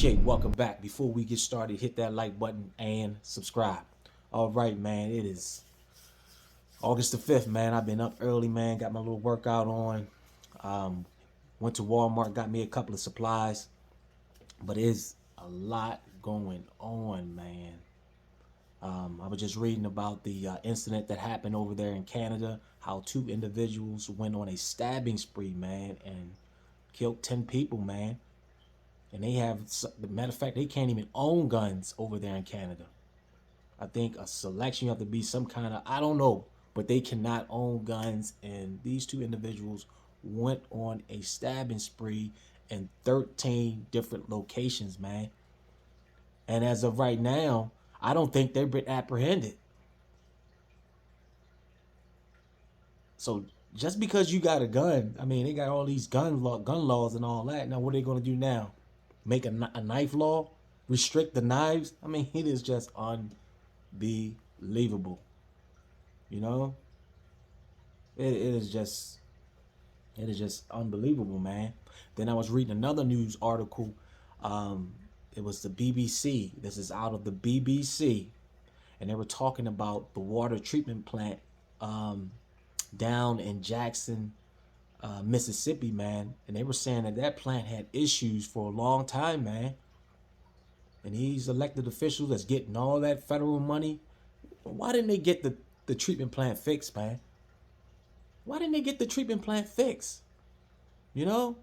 Okay, welcome back. Before we get started, hit that like button and subscribe. All right, man. It is August the 5th, man. I've been up early, man. Got my little workout on. Um, Went to Walmart, got me a couple of supplies. But it's a lot going on, man. I was just reading about the incident that happened over there in Canada. How two individuals went on a stabbing spree, man, and killed 10 people, man. And they have, the matter of fact, they can't even own guns over there in Canada. I think a selection, you have to be some kind of, I don't know, but they cannot own guns. And these two individuals went on a stabbing spree in 13 different locations, man. And as of right now, I don't think they've been apprehended. So just because you got a gun, I mean, they got all these gun laws and all that. Now, what are they going to do now? Make a knife law? Restrict the knives? I mean, it is just unbelievable. You know, it is just unbelievable, man. Then I was reading another news article. Um, it was the BBC. This is out of the BBC, and they were talking about the water treatment plant um, down in Jackson, Mississippi, man. And they were saying that that plant had issues for a long time, man. And these elected officials that's getting all that federal money, why didn't they get the treatment plant fixed, man? Why didn't they get the treatment plant fixed? You know,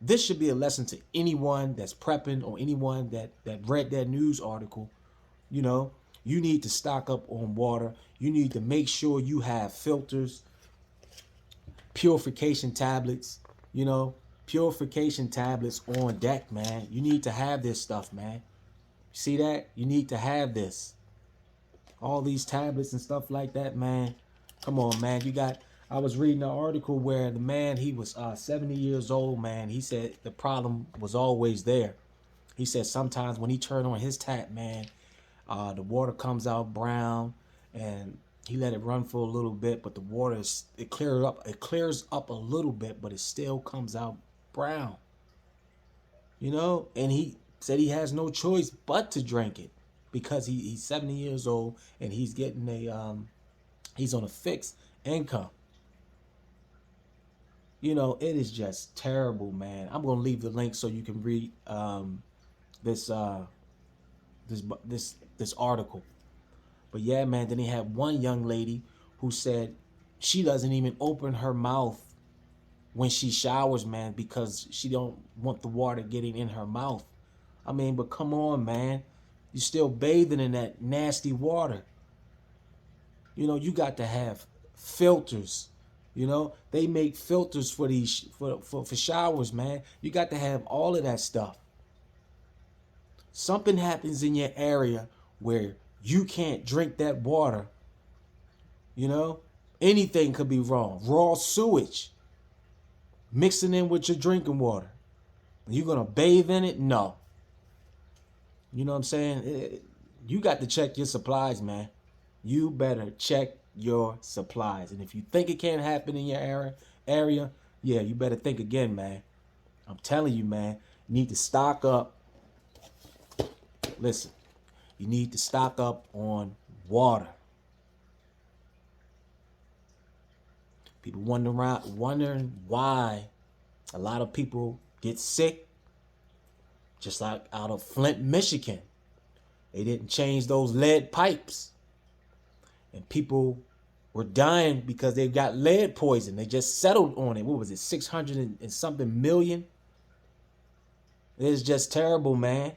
this should be a lesson to anyone that's prepping or anyone that read that news article. You know, you need to stock up on water. You need to make sure you have filters, purification tablets, you know, purification tablets on deck, man. You need to have this stuff, man. See that? You need to have this. All these tablets and stuff like that, man. Come on, man. I was reading an article where the man, he was 70 years old, man. He said the problem was always there. He said sometimes when he turned on his tap, man, the water comes out brown, and he let it run for a little bit, but the water it clears up a little bit, but it still comes out brown. You know, and he said he has no choice but to drink it because he's 70 years old and he's getting he's on a fixed income. You know, it is just terrible, man. I'm gonna leave the link so you can read this this article. But yeah, man, then he had one young lady who said she doesn't even open her mouth when she showers, man, because she don't want the water getting in her mouth. I mean, but come on, man. You're still bathing in that nasty water. You know, you got to have filters. You know, they make filters for these for showers, man. You got to have all of that stuff. Something happens in your area where you can't drink that water. You know, anything could be wrong. Raw sewage mixing in with your drinking water. You gonna bathe in it? No. You know what I'm saying? You got to check your supplies, man. You better check your supplies. And if you think it can't happen in your area, yeah, you better think again, man. I'm telling you, man, you need to stock up. Listen, you need to stock up on water. People wondering why a lot of people get sick, just like out of Flint, Michigan. They didn't change those lead pipes. And people were dying because they got lead poison. They just settled on it. What was it, 600 and something million? It's just terrible, man.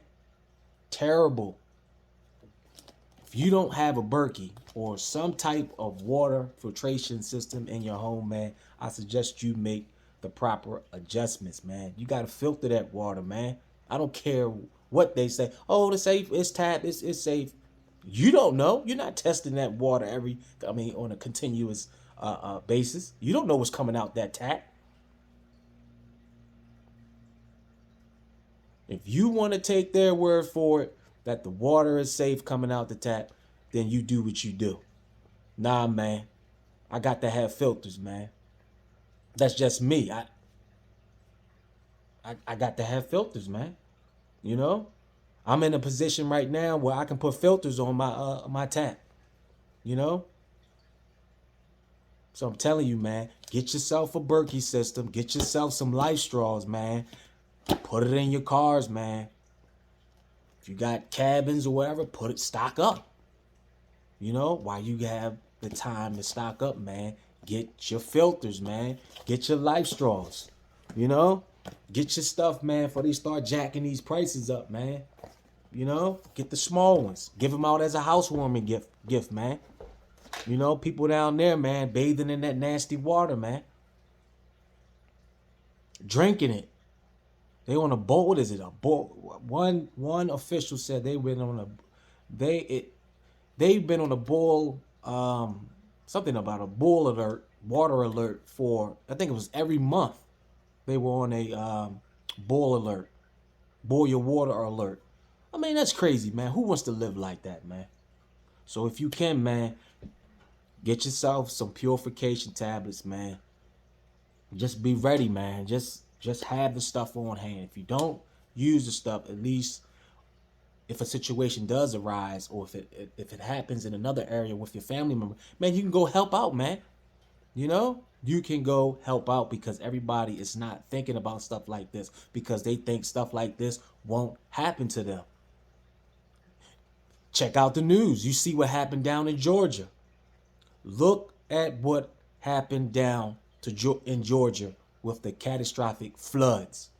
Terrible. If you don't have a Berkey or some type of water filtration system in your home, man, I suggest you make the proper adjustments, man. You got to filter that water, man. I don't care what they say. Oh, it's safe, it's tap, it's safe. You don't know. You're not testing that water on a continuous basis. You don't know what's coming out that tap. If you want to take their word for it that the water is safe coming out the tap, then you do what you do. Nah, man. I got to have filters, man. That's just me. I got to have filters, man. You know? I'm in a position right now where I can put filters on my tap, you know? So I'm telling you, man, get yourself a Berkey system. Get yourself some Life Straws, man. Put it in your cars, man. If you got cabins or whatever, stock up. You know, while you have the time to stock up, man, get your filters, man. Get your Life Straws. You know, get your stuff, man, before they start jacking these prices up, man. You know, get the small ones. Give them out as a housewarming gift, man. You know, people down there, man, bathing in that nasty water, man. Drinking it. They on a boat. What is it? A boat. One official said they've been on a bull, something about a bull alert, water alert for, I think it was every month. They were on a bull alert, boil your water alert. I mean, that's crazy, man. Who wants to live like that, man? So if you can, man, get yourself some purification tablets, man. Just be ready, man. Just have the stuff on hand. If you don't use the stuff, at least if a situation does arise, or if it happens in another area with your family member, man, you can go help out, man. You know, you can go help out, because everybody is not thinking about stuff like this, because they think stuff like this won't happen to them. Check out the news. You see what happened down in Georgia. Look at what happened down in Georgia with the catastrophic floods.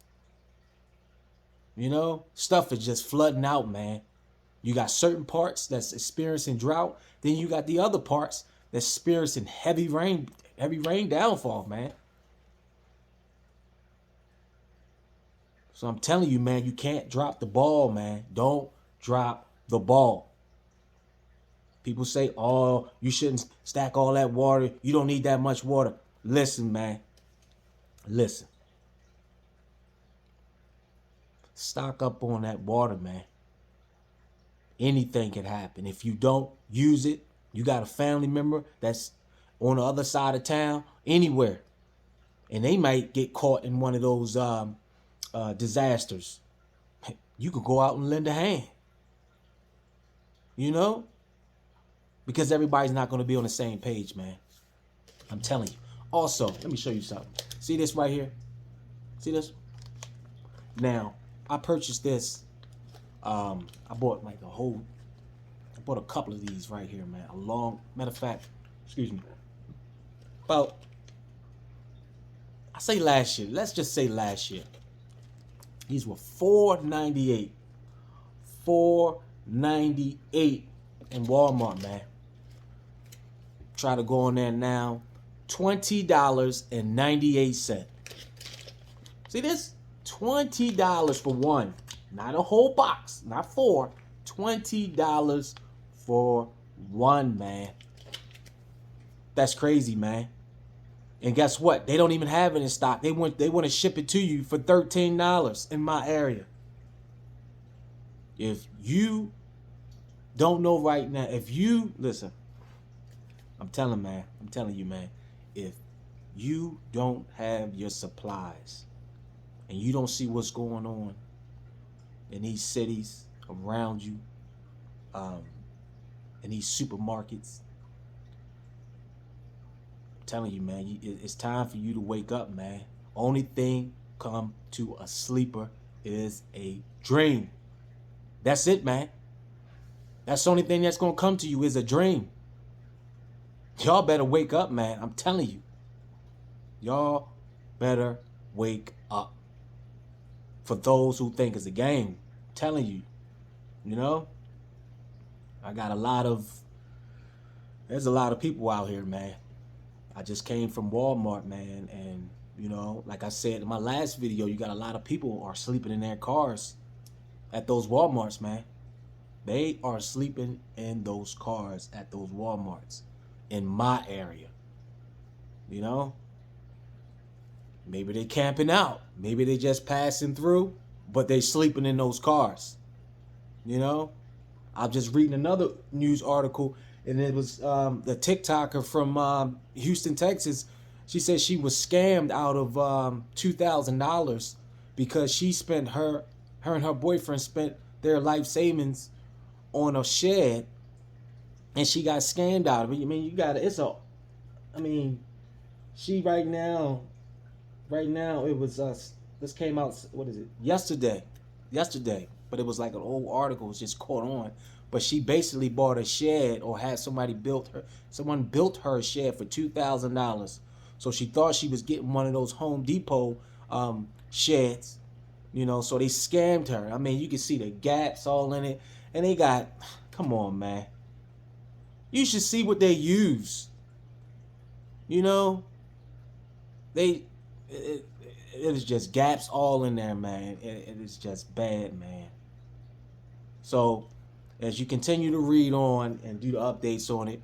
You know, stuff is just flooding out, man. You got certain parts that's experiencing drought. Then you got the other parts that's experiencing heavy rain downfall, man. So I'm telling you, man, you can't drop the ball, man. Don't drop the ball. People say, oh, you shouldn't stack all that water. You don't need that much water. Listen, man. Listen. Stock up on that water, man. Anything can happen. If you don't use it, you got a family member that's on the other side of town, anywhere, and they might get caught in one of those disasters. You could go out and lend a hand. You know? Because everybody's not going to be on the same page, man. I'm telling you. Also, let me show you something. See this right here? See this? Now, I purchased this. I bought a couple of these right here, man. Matter of fact, excuse me. About, I say last year. Let's just say last year. These were $4.98. $4.98 in Walmart, man. Try to go on there now. $20.98. See this? $20 for one. Not a whole box. Not four. $20 for one, man. That's crazy, man. And guess what? They don't even have it in stock. They want to ship it to you for $13 in my area. If you don't know right now, listen, I'm telling you, man, if you don't have your supplies and you don't see what's going on in these cities around you, in these supermarkets, I'm telling you, man, it's time for you to wake up, man. Only thing come to a sleeper is a dream. That's it, man. That's the only thing that's going to come to you is a dream. Y'all better wake up, man. I'm telling you. Y'all better wake up. For those who think it's a game, I'm telling you. You know? There's a lot of people out here, man. I just came from Walmart, man. And, you know, like I said in my last video, you got a lot of people are sleeping in their cars at those Walmarts, man. They are sleeping in those cars at those Walmarts in my area. You know? Maybe they camping out. Maybe they just passing through, but they sleeping in those cars. You know? I'm just reading another news article, and it was the TikToker from Houston, Texas. She said she was scammed out of $2,000 because she spent her and her boyfriend spent their life savings on a shed, and she got scammed out of it. I mean, you got it's a. I mean, she right now it was us. This came out. What is it? Yesterday. But it was like an old article. It was just caught on. But she basically bought a shed, or had somebody built her. Someone built her a shed for $2,000. So she thought she was getting one of those Home Depot sheds, So they scammed her. I mean, you can see the gaps all in it, and they got. Come on, man. You should see what they use. They it is just gaps all in there, man. It is just bad, man. So as you continue to read on and do the updates on it,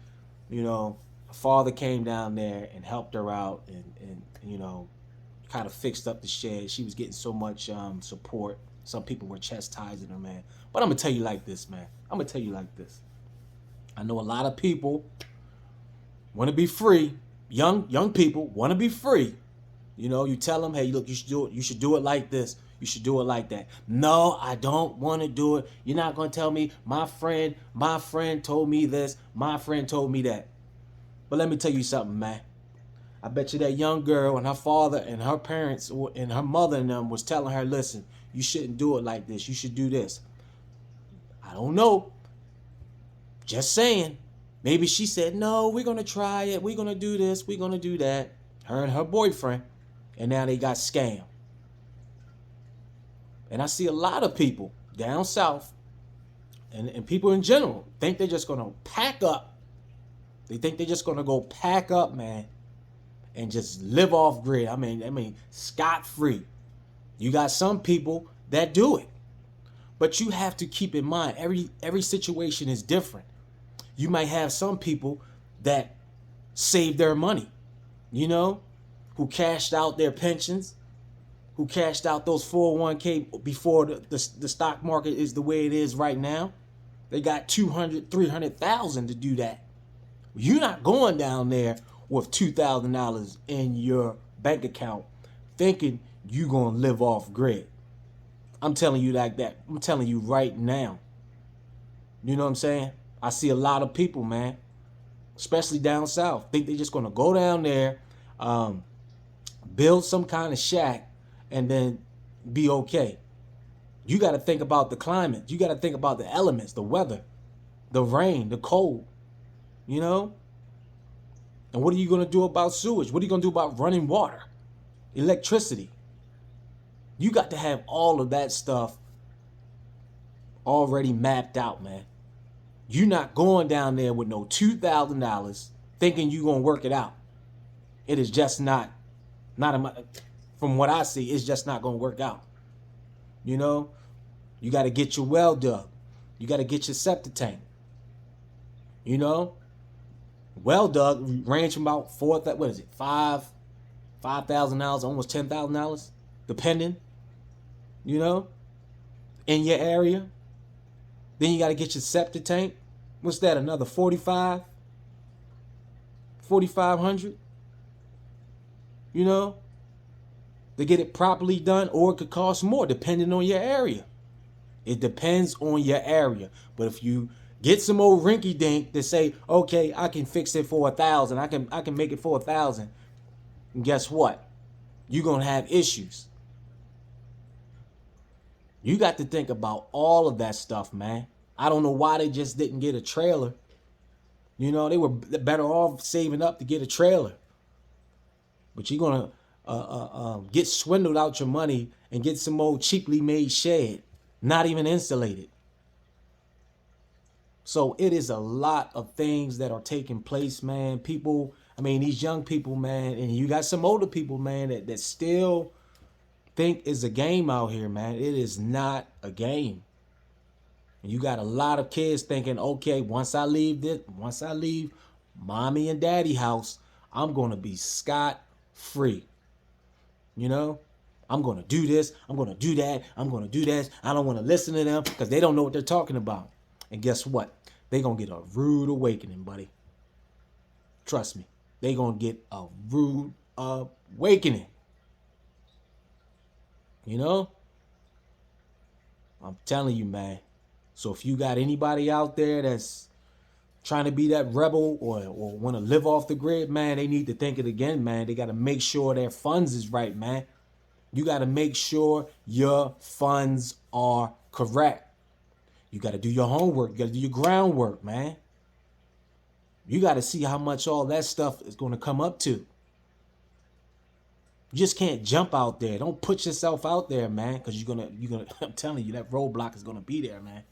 her father came down there and helped her out, and kind of fixed up the shed. She was getting so much support. Some people were chastising her, man. But I'm gonna tell you like this, man. I know a lot of people want to be free. Young people want to be free. You tell them, hey, look, you should do it. You should do it like this. You should do it like that. No, I don't want to do it. You're not going to tell me my friend told me this. My friend told me that. But let me tell you something, man. I bet you that young girl and her father and her parents and her mother and them was telling her, listen, you shouldn't do it like this. You should do this. I don't know. Just saying. Maybe she said, no, we're going to try it. We're going to do this. We're going to do that. Her and her boyfriend. And now they got scammed. And I see a lot of people down south and people in general think they're just going to pack up. They think they're just going to go pack up, man, and just live off grid. I mean, scot-free. You got some people that do it. But you have to keep in mind, every situation is different. You might have some people that save their money, who cashed out their pensions, who cashed out those 401k before the stock market is the way it is right now. They got 200, 300,000 to do that. You're not going down there with $2,000 in your bank account thinking you're going to live off grid. I'm telling you like that. I'm telling you right now. You know what I'm saying? I see a lot of people, man, especially down south, think they're just going to go down there, build some kind of shack, and then be okay. You got to think about the climate. You got to think about the elements, the weather, the rain, the cold, And what are you going to do about sewage? What are you going to do about running water, electricity? You got to have all of that stuff already mapped out, man. You're not going down there with no $2,000 thinking you're going to work it out. It is just not from what I see, it's just not going to work out. You got to get your well dug. You got to get your septic tank. Well dug range from about $5,000, almost $10,000, depending, in your area. Then you got to get your septic tank. What's that? Another $4,500, to get it properly done, or it could cost more depending on your area. It depends on your area. But if you get some old rinky dink that say, okay, I can fix it for $1,000. I can make it for $1,000. And guess what? You're going to have issues. You got to think about all of that stuff, man. I don't know why they just didn't get a trailer. They were better off saving up to get a trailer. But you're going to get swindled out your money and get some old cheaply made shed, not even insulated. So it is a lot of things that are taking place, man. People, these young people, man, and you got some older people, man, that still think it's a game out here, man. It is not a game. And you got a lot of kids thinking, okay, once I leave mommy and daddy house, I'm going to be scot-free. I'm going to do this. I'm going to do that. I'm going to do this. I don't want to listen to them because they don't know what they're talking about. And guess what? They're going to get a rude awakening, buddy. Trust me. They're going to get a rude awakening. I'm telling you, man. So if you got anybody out there that's trying to be that rebel or want to live off the grid, man, they need to think it again, man. They got to make sure their funds is right, man. You got to make sure your funds are correct. You got to do your homework. You got to do your groundwork, man. You got to see how much all that stuff is going to come up to. You just can't jump out there. Don't put yourself out there, man, because you're gonna. I'm telling you, that roadblock is gonna be there, man.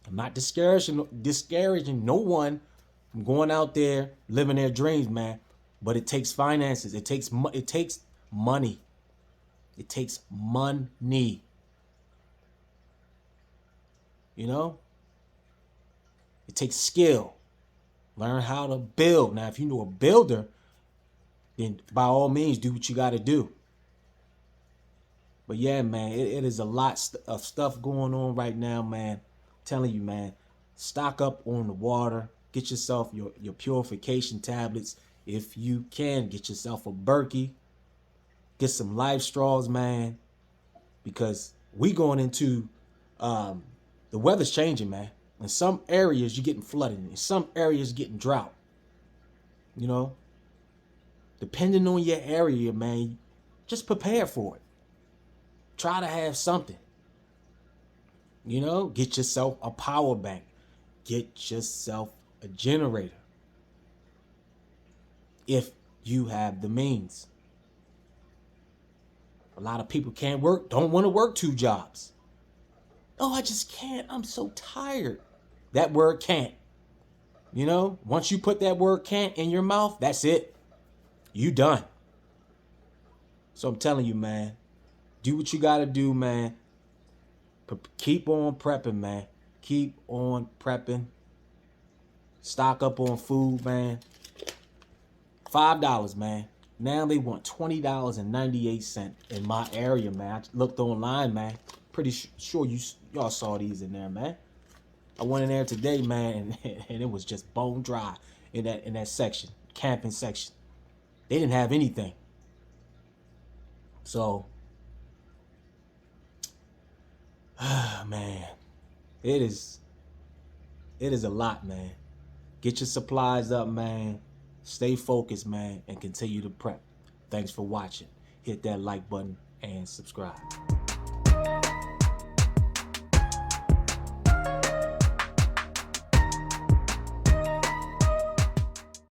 I'm not discouraging no one from going out there living their dreams, man. But it takes finances. It takes money. It takes money. You know, it takes skill. Learn how to build. Now, if you know a builder, then by all means, do what you got to do. But yeah, man, it is a lot of stuff going on right now, man. I'm telling you, man, stock up on the water. Get yourself your purification tablets. If you can, get yourself a Berkey. Get some Life Straws, man. Because we going into, the weather's changing, man. In some areas, you're getting flooded. In some areas, you're getting drought. You know? Depending on your area, man, just prepare for it. Try to have something. You know, get yourself a power bank. Get yourself a generator. If you have the means. A lot of people can't work, don't want to work 2 jobs. Oh, I just can't. I'm so tired. That word can't. You know, once you put that word can't in your mouth, that's it. You done. So I'm telling you, man, do what you got to do, man. Keep on prepping, man. Keep on prepping. Stock up on food, man. $5, man. Now they want $20.98 in my area, man. I looked online, man. Pretty sure y'all saw these in there, man. I went in there today, man, and it was just bone dry in that section, camping section. They didn't have anything. So, man, it is a lot, man. Get your supplies up, man. Stay focused, man, and continue to prep. Thanks for watching. Hit that like button and subscribe.